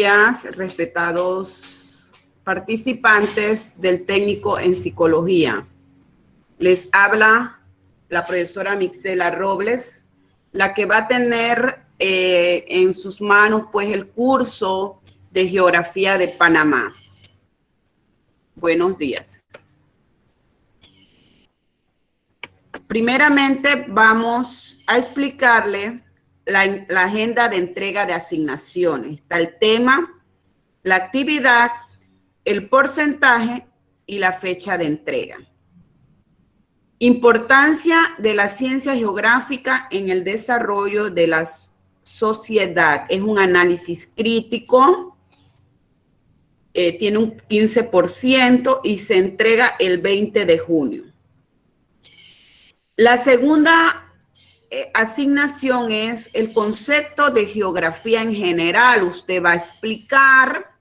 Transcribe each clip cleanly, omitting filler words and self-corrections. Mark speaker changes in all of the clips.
Speaker 1: días, respetados participantes del técnico en psicología. Les habla la profesora Mixela Robles, la que va a tener en sus manos pues el curso de Geografía de Panamá. Buenos días. Primeramente vamos a explicarle la agenda de entrega de asignaciones. Está el tema, la actividad, el porcentaje y la fecha de entrega. Importancia de la ciencia geográfica en el desarrollo de la sociedad. Es un análisis crítico, tiene un 15% y se entrega el 20 de junio. La segunda asignación es el concepto de geografía en general. Usted va a explicar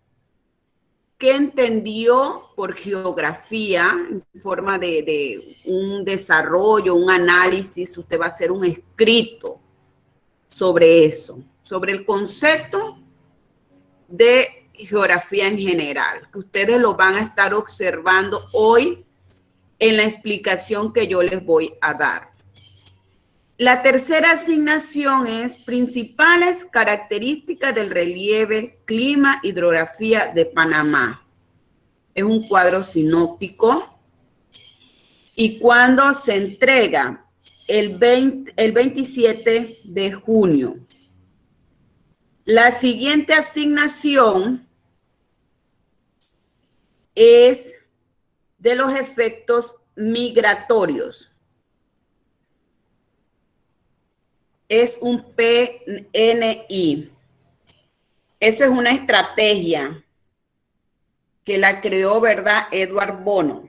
Speaker 1: qué entendió por geografía en forma de un desarrollo, un análisis. Usted va a hacer un escrito sobre eso, sobre el concepto de geografía en general, que ustedes lo van a estar observando hoy en la explicación que yo les voy a dar. La tercera asignación es principales características del relieve, clima, hidrografía de Panamá. Es un cuadro sinóptico. Y cuando se entrega el 27 de junio. La siguiente asignación es de los efectos migratorios. Es un PNI. Eso es una estrategia que la creó, ¿verdad?, Edward Bono,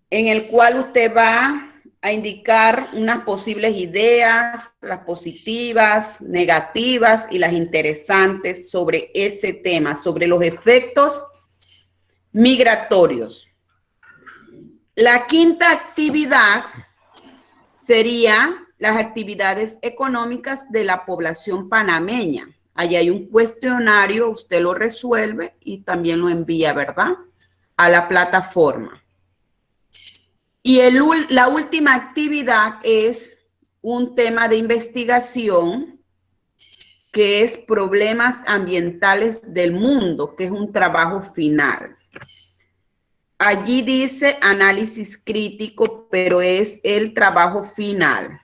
Speaker 1: en el cual usted va a indicar unas posibles ideas, las positivas, negativas y las interesantes sobre ese tema, sobre los efectos migratorios. La quinta actividad sería las actividades económicas de la población panameña. Allí hay un cuestionario, usted lo resuelve y también lo envía, ¿verdad?, a la plataforma. Y la última actividad es un tema de investigación que es problemas ambientales del mundo, que es un trabajo final. Allí dice análisis crítico, pero es el trabajo final.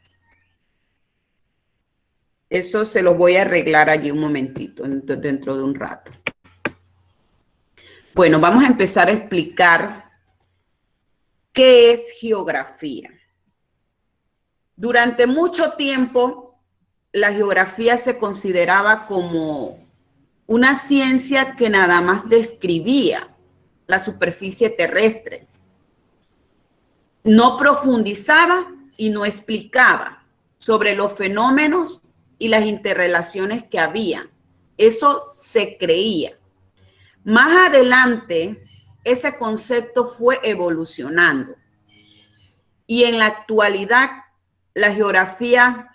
Speaker 1: Eso se lo voy a arreglar allí un momentito, dentro de un rato. Bueno, vamos a empezar a explicar qué es geografía. Durante mucho tiempo, la geografía se consideraba como una ciencia que nada más describía la superficie terrestre. No profundizaba y no explicaba sobre los fenómenos y las interrelaciones que había. Eso se creía. Más adelante, ese concepto fue evolucionando. Y en la actualidad, la geografía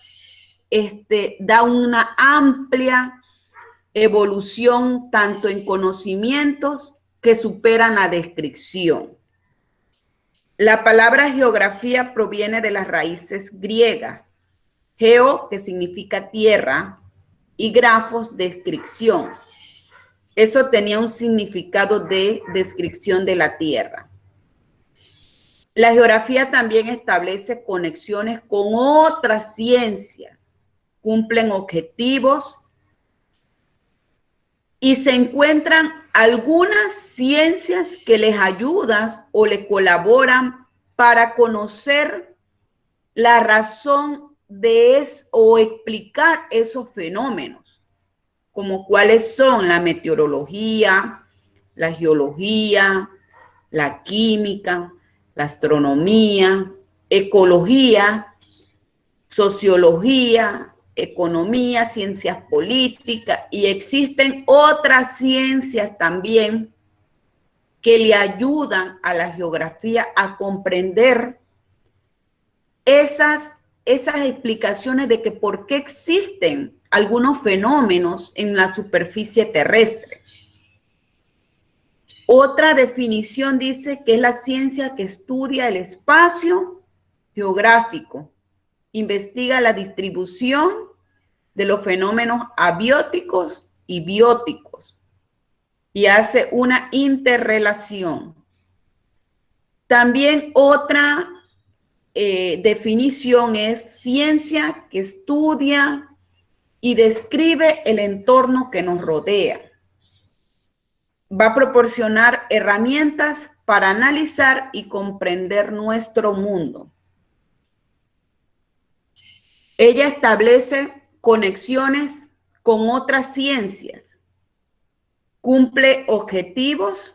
Speaker 1: da una amplia evolución, tanto en conocimientos que superan la descripción. La palabra geografía proviene de las raíces griegas. Geo, que significa tierra, y grafos, descripción. Eso tenía un significado de descripción de la tierra. La geografía también establece conexiones con otras ciencias, cumplen objetivos y se encuentran algunas ciencias que les ayudan o le colaboran para conocer la razón o explicar esos fenómenos, como cuáles son la meteorología, la geología, la química, la astronomía, ecología, sociología, economía, ciencias políticas, y existen otras ciencias también que le ayudan a la geografía a comprender esas esas explicaciones de que por qué existen algunos fenómenos en la superficie terrestre. Otra definición dice que es la ciencia que estudia el espacio geográfico, investiga la distribución de los fenómenos abióticos y bióticos y hace una interrelación. También otra definición es ciencia que estudia y describe el entorno que nos rodea. Va a proporcionar herramientas para analizar y comprender nuestro mundo. Ella establece conexiones con otras ciencias, cumple objetivos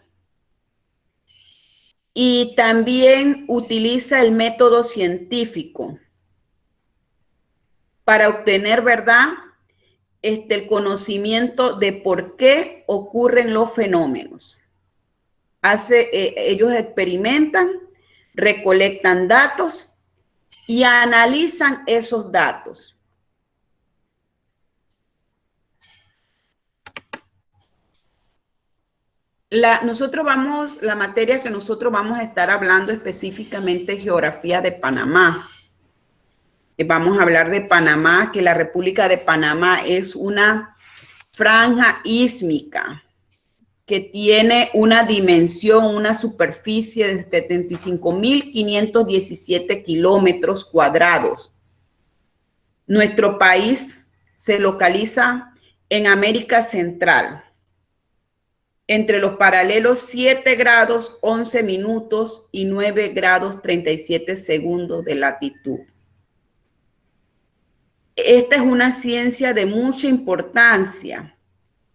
Speaker 1: y también utiliza el método científico para obtener, ¿verdad?, el conocimiento de por qué ocurren los fenómenos. Ellos experimentan, recolectan datos y analizan esos datos. La materia que nosotros vamos a estar hablando específicamente es geografía de Panamá. Vamos a hablar de Panamá, que la República de Panamá es una franja ísmica que tiene una dimensión, una superficie de 75.517 kilómetros cuadrados. Nuestro país se localiza en América Central, entre los paralelos 7 grados 11 minutos y 9 grados 37 segundos de latitud. Esta es una ciencia de mucha importancia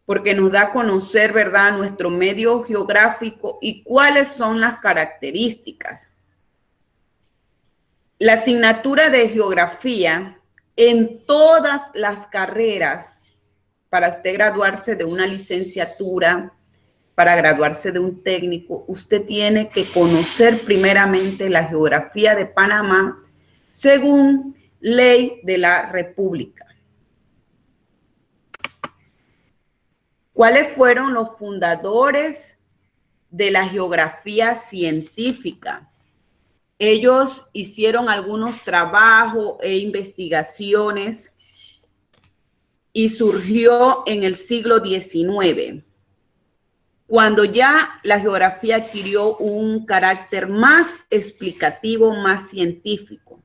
Speaker 1: porque nos da a conocer, ¿verdad?, nuestro medio geográfico y cuáles son las características. La asignatura de geografía en todas las carreras, para usted graduarse de una licenciatura, para graduarse de un técnico, usted tiene que conocer primeramente la geografía de Panamá según ley de la República. ¿Cuáles fueron los fundadores de la geografía científica? Ellos hicieron algunos trabajos e investigaciones y surgió en el siglo XIX, cuando ya la geografía adquirió un carácter más explicativo, más científico.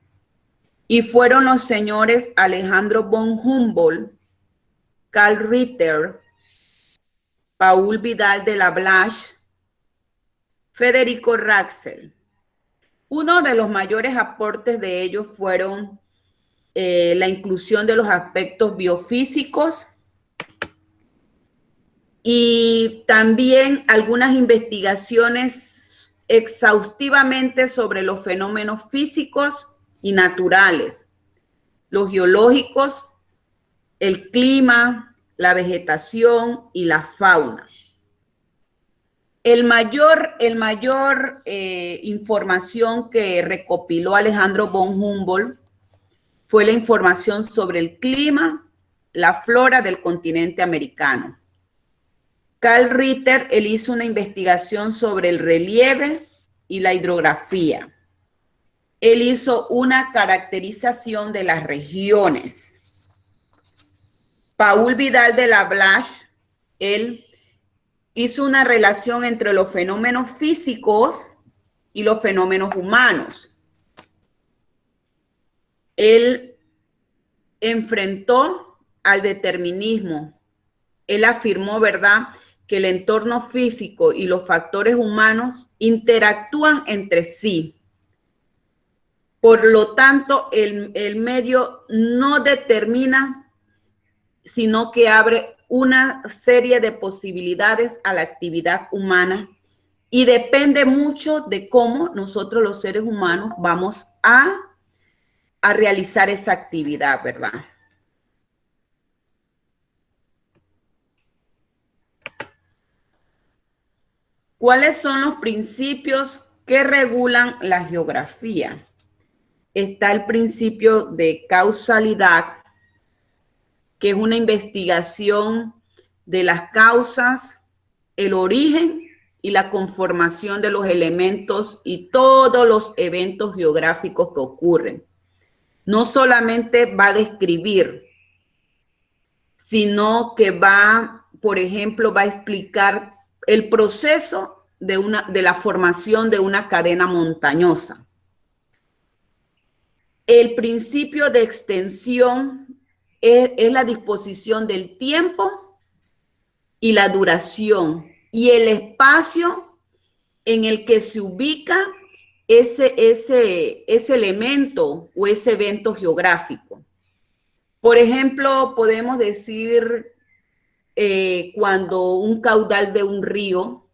Speaker 1: Y fueron los señores Alejandro von Humboldt, Carl Ritter, Paul Vidal de la Blache, Federico Raxel. Uno de los mayores aportes de ellos fueron la inclusión de los aspectos biofísicos y también algunas investigaciones exhaustivamente sobre los fenómenos físicos y naturales, los geológicos, el clima, la vegetación y la fauna. El mayor información que recopiló Alejandro von Humboldt fue la información sobre el clima, la flora del continente americano. Carl Ritter, él hizo una investigación sobre el relieve y la hidrografía. Él hizo una caracterización de las regiones. Paul Vidal de la Blache, él hizo una relación entre los fenómenos físicos y los fenómenos humanos. Él enfrentó al determinismo. Él afirmó, ¿verdad?, que el entorno físico y los factores humanos interactúan entre sí. Por lo tanto, el medio no determina, sino que abre una serie de posibilidades a la actividad humana y depende mucho de cómo nosotros los seres humanos vamos a realizar esa actividad, ¿verdad? ¿Cuáles son los principios que regulan la geografía? está el principio de causalidad, que es una investigación de las causas, el origen y la conformación de los elementos y todos los eventos geográficos que ocurren. No solamente va a describir, sino que va, por ejemplo, va a explicar el proceso de la formación de una cadena montañosa. El principio de extensión es la disposición del tiempo y la duración y el espacio en el que se ubica ese elemento o ese evento geográfico. Por ejemplo, podemos decir cuando un caudal de un río,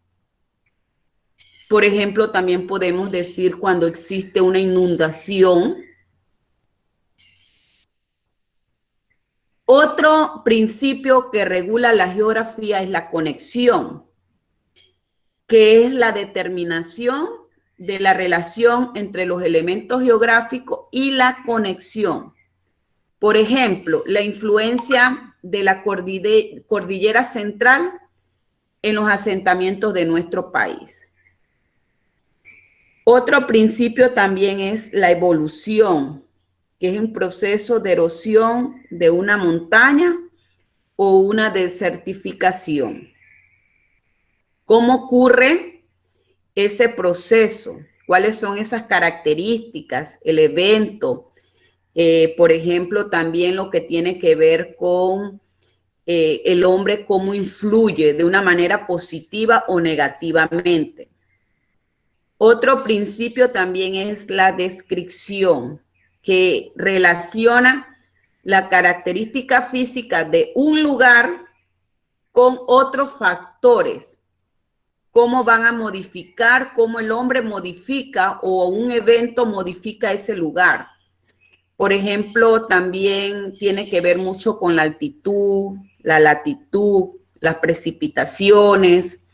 Speaker 1: por ejemplo, también podemos decir cuando existe una inundación. Otro principio que regula la geografía es la conexión, que es la determinación de la relación entre los elementos geográficos y la conexión. Por ejemplo, la influencia de la cordillera central en los asentamientos de nuestro país. Otro principio también es la evolución, que es un proceso de erosión de una montaña o una desertificación. ¿Cómo ocurre ese proceso? ¿Cuáles son esas características? El evento, por ejemplo, también lo que tiene que ver con el hombre, cómo influye de una manera positiva o negativamente. Otro principio también es la descripción, que relaciona la característica física de un lugar con otros factores, cómo van a modificar, cómo el hombre modifica o un evento modifica ese lugar. Por ejemplo, también tiene que ver mucho con la altitud, la latitud, las precipitaciones,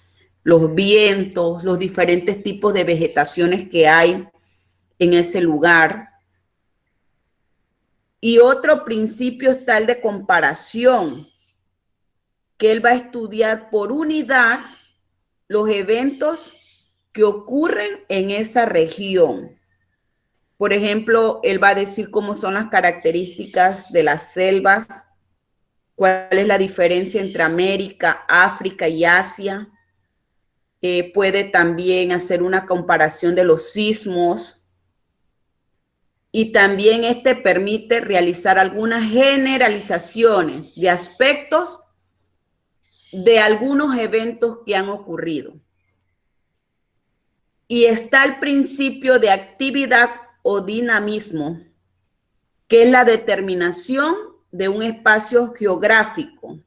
Speaker 1: los vientos, los diferentes tipos de vegetaciones que hay en ese lugar. Y otro principio está el de comparación, que él va a estudiar por unidad los eventos que ocurren en esa región. Por ejemplo, él va a decir cómo son las características de las selvas, cuál es la diferencia entre América, África y Asia. Puede también hacer una comparación de los sismos. Y también permite realizar algunas generalizaciones de aspectos de algunos eventos que han ocurrido. Y está el principio de actividad o dinamismo, que es la determinación de un espacio geográfico.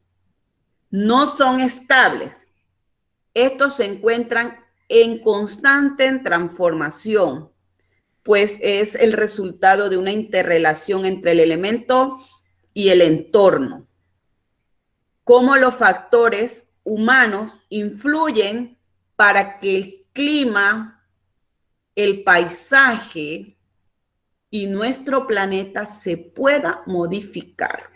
Speaker 1: No son estables. Estos se encuentran en constante transformación, pues es el resultado de una interrelación entre el elemento y el entorno. Cómo los factores humanos influyen para que el clima, el paisaje y nuestro planeta se pueda modificar.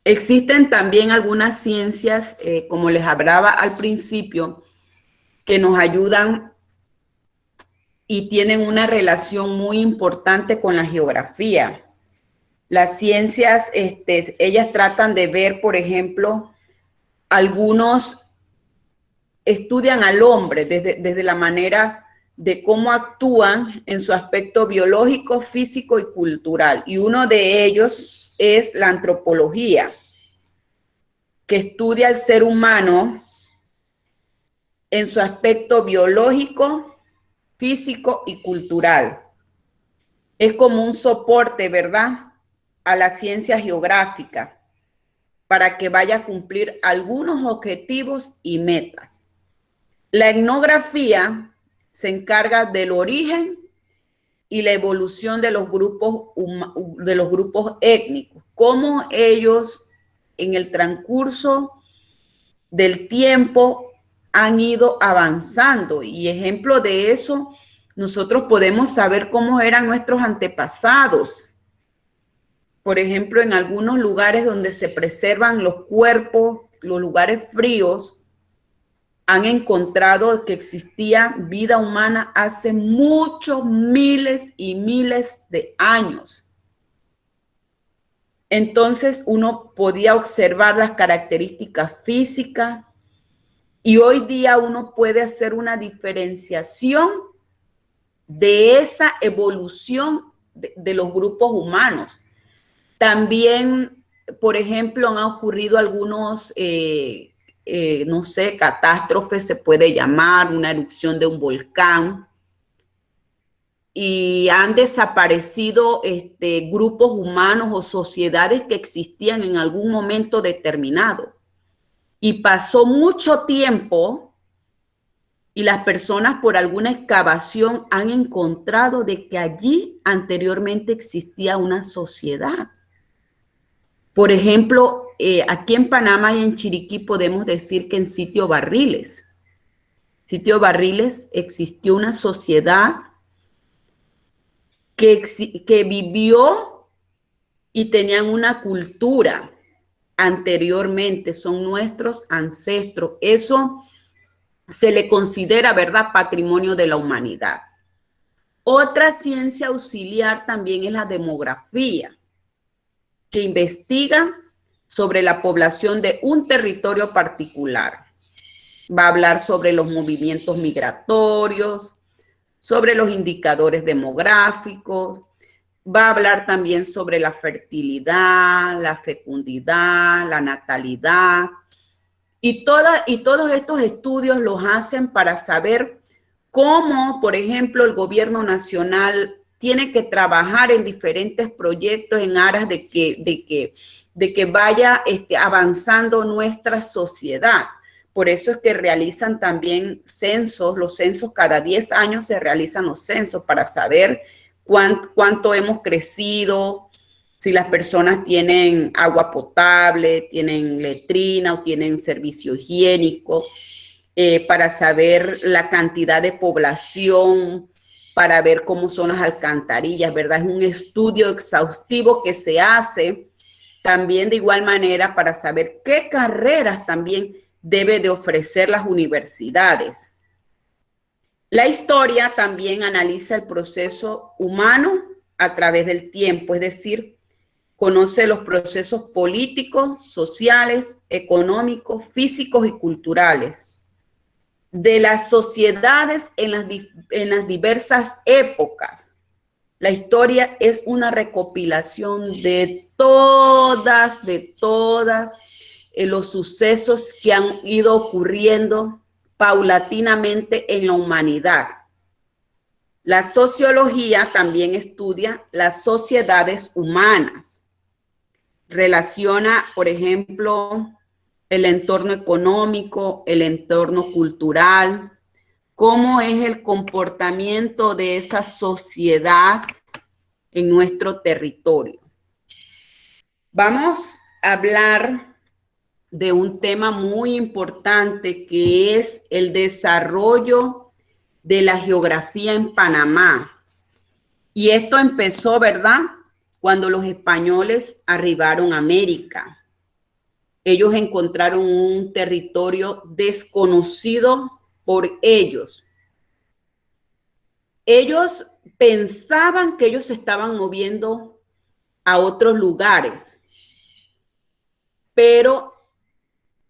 Speaker 1: Existen también algunas ciencias, como les hablaba al principio, que nos ayudan y tienen una relación muy importante con la geografía. Las ciencias, ellas tratan de ver, por ejemplo, algunos estudian al hombre desde la manera de cómo actúan en su aspecto biológico, físico y cultural. Y uno de ellos es la antropología, que estudia al ser humano en su aspecto biológico, físico y cultural. Es como un soporte, ¿verdad?, a la ciencia geográfica para que vaya a cumplir algunos objetivos y metas. La etnografía se encarga del origen y la evolución de los grupos étnicos, cómo ellos en el transcurso del tiempo han ido avanzando. Y ejemplo de eso, nosotros podemos saber cómo eran nuestros antepasados. Por ejemplo, en algunos lugares donde se preservan los cuerpos, los lugares fríos, han encontrado que existía vida humana hace muchos miles y miles de años. Entonces uno podía observar las características físicas y hoy día uno puede hacer una diferenciación de esa evolución de los grupos humanos. También, por ejemplo, han ocurrido algunos, no sé, catástrofes, se puede llamar, una erupción de un volcán, y han desaparecido grupos humanos o sociedades que existían en algún momento determinado. Y pasó mucho tiempo y las personas por alguna excavación han encontrado de que allí anteriormente existía una sociedad. Por ejemplo, aquí en Panamá y en Chiriquí podemos decir que en Sitio Barriles existió una sociedad que vivió y tenían una cultura anteriormente, son nuestros ancestros. Eso se le considera, ¿verdad?, patrimonio de la humanidad. Otra ciencia auxiliar también es la demografía, que investiga sobre la población de un territorio particular. Va a hablar sobre los movimientos migratorios, sobre los indicadores demográficos, va a hablar también sobre la fertilidad, la fecundidad, la natalidad, y todos estos estudios los hacen para saber cómo, por ejemplo, el gobierno nacional tiene que trabajar en diferentes proyectos en aras de que vaya avanzando nuestra sociedad. Por eso es que realizan también censos, los censos cada 10 años se realizan los censos para saber cuánto hemos crecido, si las personas tienen agua potable, tienen letrina o tienen servicio higiénico, para saber la cantidad de población, para ver cómo son las alcantarillas, ¿verdad? Es un estudio exhaustivo que se hace también de igual manera para saber qué carreras también debe de ofrecer las universidades. La historia también analiza el proceso humano a través del tiempo, es decir, conoce los procesos políticos, sociales, económicos, físicos y culturales de las sociedades en las diversas épocas. La historia es una recopilación de todas los sucesos que han ido ocurriendo paulatinamente en la humanidad. La sociología también estudia las sociedades humanas. Relaciona, por ejemplo, el entorno económico, el entorno cultural, cómo es el comportamiento de esa sociedad en nuestro territorio. Vamos a hablar de un tema muy importante que es el desarrollo de la geografía en Panamá. Y esto empezó, ¿verdad?, cuando los españoles arribaron a América. Ellos encontraron un territorio desconocido por ellos. Ellos pensaban que ellos se estaban moviendo a otros lugares, pero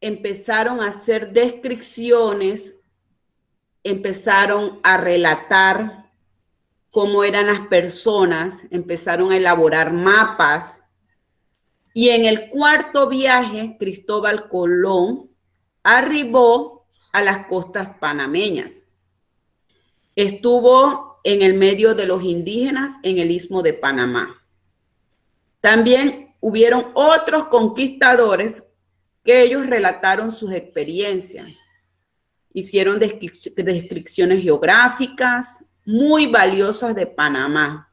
Speaker 1: empezaron a hacer descripciones, empezaron a relatar cómo eran las personas, empezaron a elaborar mapas. Y en el cuarto viaje, Cristóbal Colón arribó a las costas panameñas. Estuvo en el medio de los indígenas en el Istmo de Panamá. También hubieron otros conquistadores que ellos relataron sus experiencias. Hicieron descripciones geográficas muy valiosas de Panamá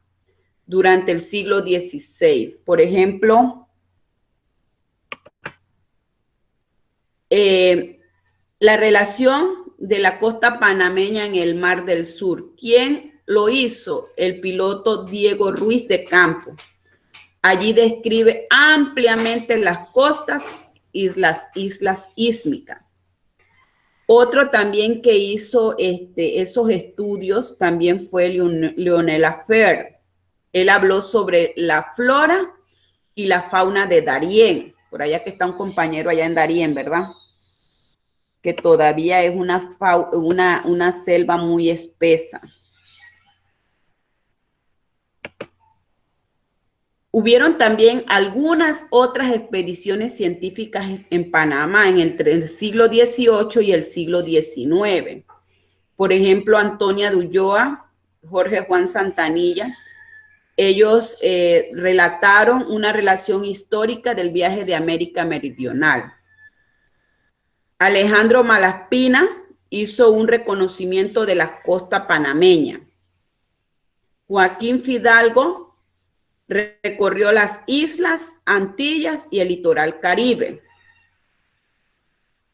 Speaker 1: durante el siglo XVI. Por ejemplo, la relación de la costa panameña en el Mar del Sur. ¿Quién lo hizo? El piloto Diego Ruiz de Campo. Allí describe ampliamente las costas y las islas ísmicas. Otro también que hizo esos estudios también fue Leonel Afer. Él habló sobre la flora y la fauna de Darién, por allá que está un compañero allá en Darién, ¿verdad? Que todavía es una selva muy espesa. Hubieron también algunas otras expediciones científicas en Panamá entre el siglo XVIII y el siglo XIX. Por ejemplo, Antonia de Ulloa, Jorge Juan Santanilla. Ellos relataron una relación histórica del viaje de América Meridional. Alejandro Malaspina hizo un reconocimiento de la costa panameña. Joaquín Fidalgo recorrió las islas, Antillas y el litoral Caribe.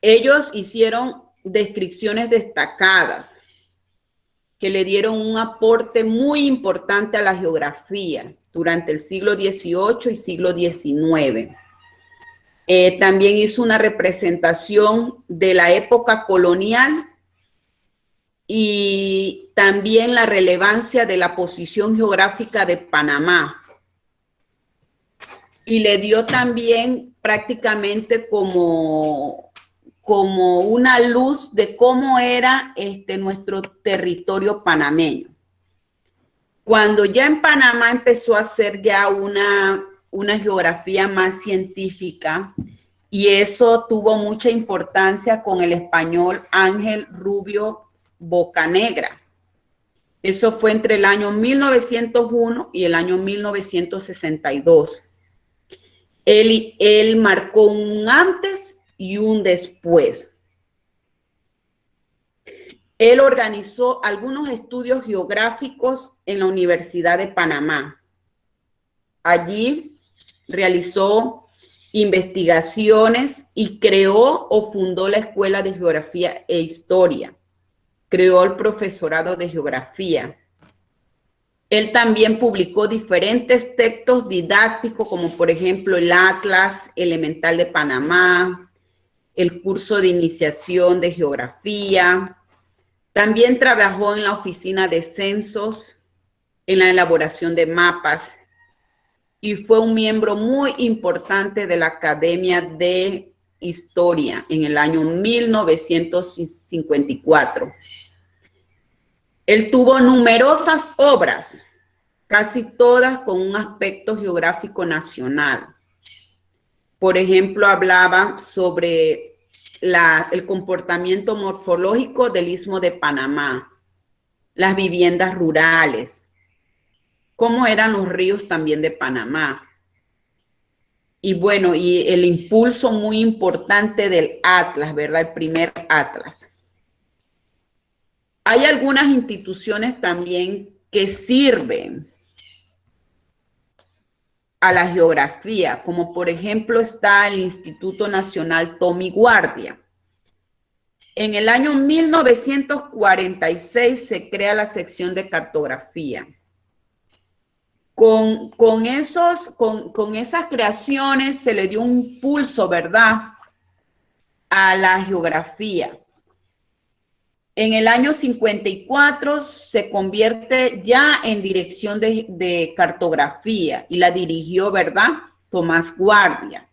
Speaker 1: Ellos hicieron descripciones destacadas que le dieron un aporte muy importante a la geografía durante el siglo XVIII y siglo XIX. También hizo una representación de la época colonial y también la relevancia de la posición geográfica de Panamá. Y le dio también prácticamente como una luz de cómo era nuestro territorio panameño. Cuando ya en Panamá empezó a hacer ya una geografía más científica, y eso tuvo mucha importancia con el español Ángel Rubio Bocanegra. Eso fue entre el año 1901 y el año 1962. Él marcó un antes y un después. Él organizó algunos estudios geográficos en la Universidad de Panamá. Allí realizó investigaciones y creó o fundó la Escuela de Geografía e Historia. Creó el profesorado de geografía. Él también publicó diferentes textos didácticos, como por ejemplo el Atlas Elemental de Panamá, el curso de iniciación de geografía. También trabajó en la oficina de censos, en la elaboración de mapas, y fue un miembro muy importante de la Academia de Historia en el año 1954. Él tuvo numerosas obras, casi todas con un aspecto geográfico nacional. Por ejemplo, hablaba sobre el comportamiento morfológico del Istmo de Panamá, las viviendas rurales, cómo eran los ríos también de Panamá. Y bueno, y el impulso muy importante del Atlas, ¿verdad? El primer Atlas. Hay algunas instituciones también que sirven a la geografía, como por ejemplo está el Instituto Nacional Tommy Guardia. En el año 1946 se crea la sección de cartografía. Con esas creaciones se le dio un impulso, ¿verdad?, a la geografía. En el año 54 se convierte ya en dirección de cartografía y la dirigió, ¿verdad?, Tomás Guardia.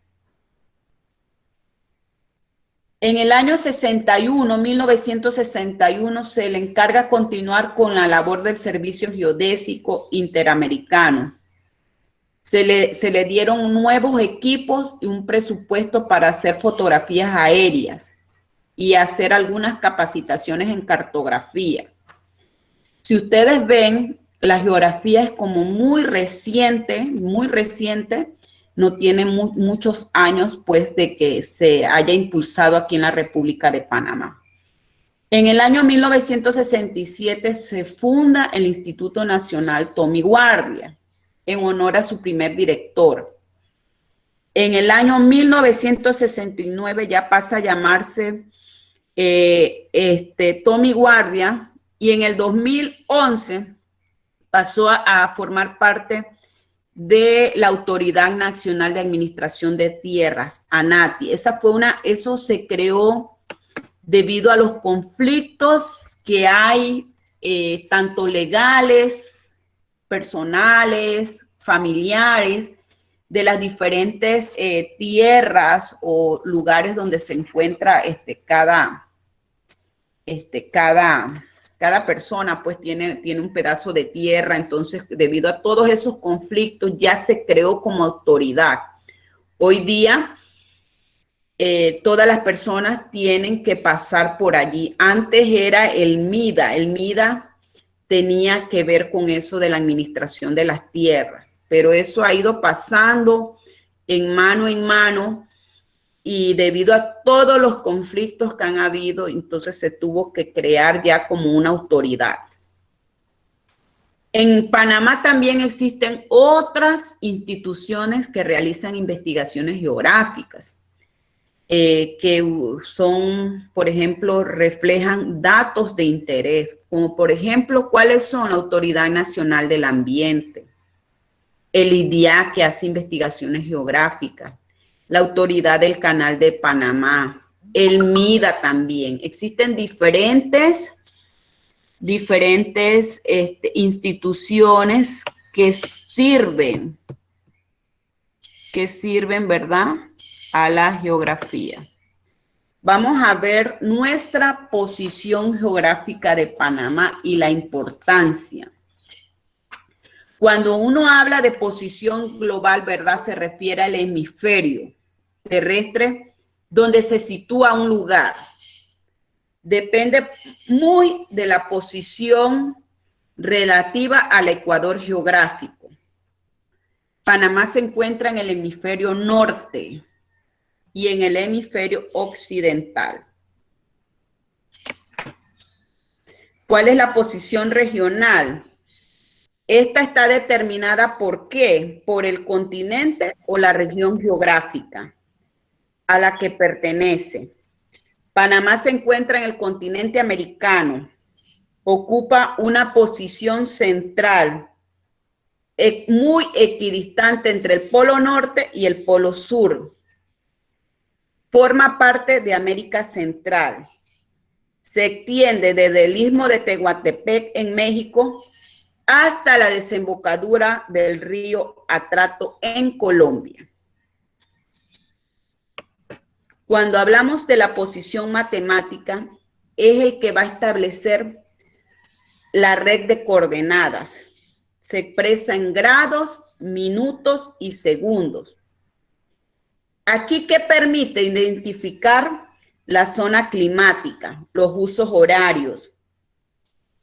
Speaker 1: En el año 1961, se le encarga continuar con la labor del Servicio Geodésico Interamericano. Se le dieron nuevos equipos y un presupuesto para hacer fotografías aéreas y hacer algunas capacitaciones en cartografía. Si ustedes ven, la geografía es como muy reciente, no tiene muchos años pues de que se haya impulsado aquí en la República de Panamá. En el año 1967 se funda el Instituto Nacional Tommy Guardia en honor a su primer director. En el año 1969 ya pasa a llamarse Tommy Guardia, y en el 2011 pasó a formar parte de la Autoridad Nacional de Administración de Tierras, ANATI. Eso se creó debido a los conflictos que hay, tanto legales, personales, familiares, de las diferentes tierras o lugares donde se encuentra cada persona, pues tiene un pedazo de tierra. Entonces, debido a todos esos conflictos, ya se creó como autoridad. Hoy día, todas las personas tienen que pasar por allí. Antes era el MIDA. El MIDA tenía que ver con eso de la administración de las tierras, pero eso ha ido pasando en mano, y debido a todos los conflictos que han habido, entonces se tuvo que crear ya como una autoridad. En Panamá también existen otras instituciones que realizan investigaciones geográficas, que son, por ejemplo, reflejan datos de interés, como por ejemplo, ¿cuáles son? La Autoridad Nacional del Ambiente, el IDIA, que hace investigaciones geográficas, la Autoridad del Canal de Panamá, el MIDA también. Existen diferentes instituciones que sirven, ¿verdad?, a la geografía. Vamos a ver nuestra posición geográfica de Panamá y la importancia. Cuando uno habla de posición global, ¿verdad?, se refiere al hemisferio terrestre donde se sitúa un lugar. Depende muy de la posición relativa al ecuador geográfico. Panamá se encuentra en el hemisferio norte y en el hemisferio occidental. ¿Cuál es la posición regional? Esta está determinada ¿por qué? Por el continente o la región geográfica a la que pertenece. Panamá se encuentra en el continente americano. Ocupa una posición central, muy equidistante entre el polo norte y el polo sur. Forma parte de América Central. Se extiende desde el istmo de Tehuantepec en México hasta la desembocadura del río Atrato en Colombia. Cuando hablamos de la posición matemática, es el que va a establecer la red de coordenadas. Se expresa en grados, minutos y segundos. Aquí, ¿qué permite? Identificar la zona climática, los usos horarios.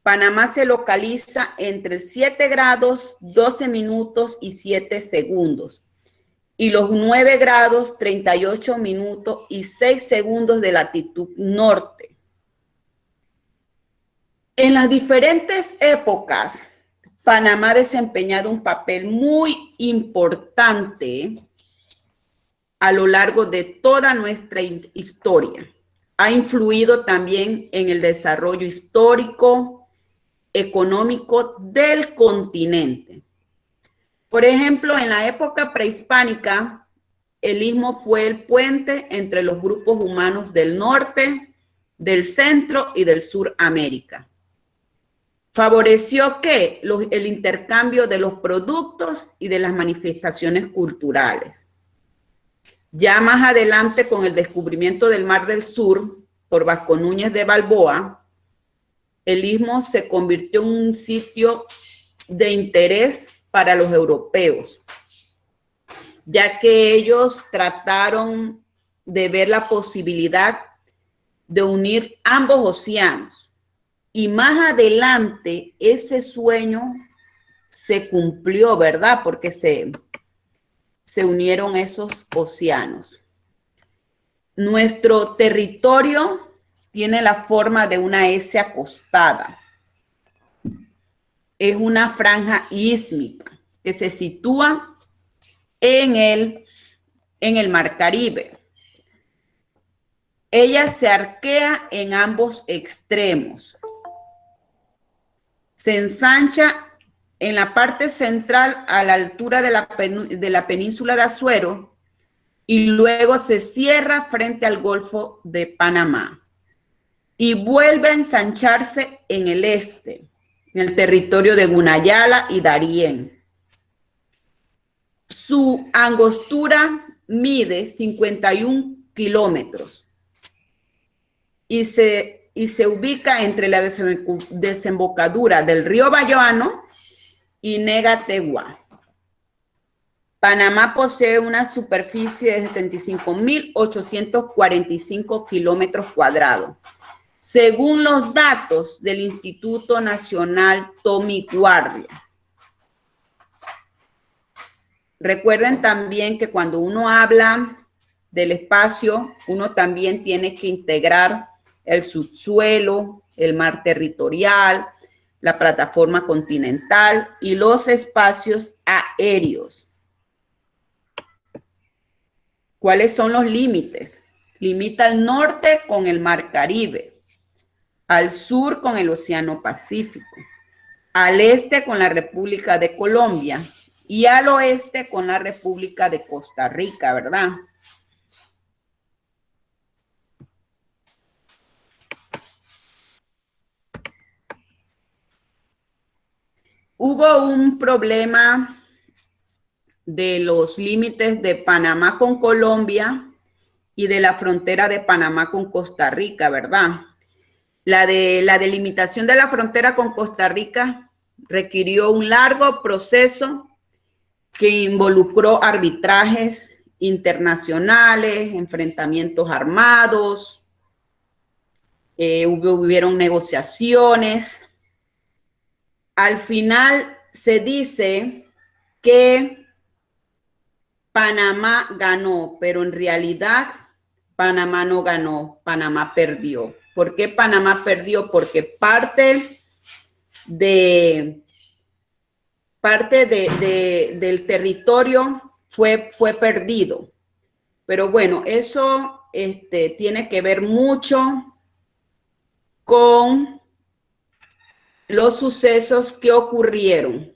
Speaker 1: Panamá se localiza entre 7 grados, 12 minutos y 7 segundos. Y los 9 grados, 38 minutos y 6 segundos de latitud norte. En las diferentes épocas, Panamá ha desempeñado un papel muy importante a lo largo de toda nuestra historia. Ha influido también en el desarrollo histórico, económico del continente. Por ejemplo, en la época prehispánica, el istmo fue el puente entre los grupos humanos del norte, del centro y del sur América. Favoreció ¿qué? El intercambio de los productos y de las manifestaciones culturales. Ya más adelante, con el descubrimiento del Mar del Sur por Vasco Núñez de Balboa, el istmo se convirtió en un sitio de interés para los europeos, ya que ellos trataron de ver la posibilidad de unir ambos océanos. Y más adelante ese sueño se cumplió, ¿verdad? Porque se unieron esos océanos. Nuestro territorio tiene la forma de una S acostada. Es una franja ísmica que se sitúa en el Mar Caribe. Ella se arquea en ambos extremos. Se ensancha en la parte central a la altura de la península de Azuero y luego se cierra frente al Golfo de Panamá y vuelve a ensancharse en el este, en el territorio de Gunayala y Darién. Su angostura mide 51 kilómetros y se ubica entre la desembocadura del río Bayoano y Negategua. Panamá posee una superficie de 75.845 kilómetros cuadrados, según los datos del Instituto Nacional Tommy Guardia. Recuerden también que cuando uno habla del espacio, uno también tiene que integrar el subsuelo, el mar territorial, la plataforma continental y los espacios aéreos. ¿Cuáles son los límites? Limita al norte con el Mar Caribe, al sur con el Océano Pacífico, al este con la República de Colombia y al oeste con la República de Costa Rica, ¿verdad? Hubo un problema de los límites de Panamá con Colombia y de la frontera de Panamá con Costa Rica, ¿verdad? La delimitación de la frontera con Costa Rica requirió un largo proceso que involucró arbitrajes internacionales, enfrentamientos armados, hubieron negociaciones. Al final se dice que Panamá ganó, pero en realidad Panamá no ganó, Panamá perdió. ¿Por qué Panamá perdió? Porque parte del territorio fue perdido. Pero bueno, eso tiene que ver mucho con los sucesos que ocurrieron.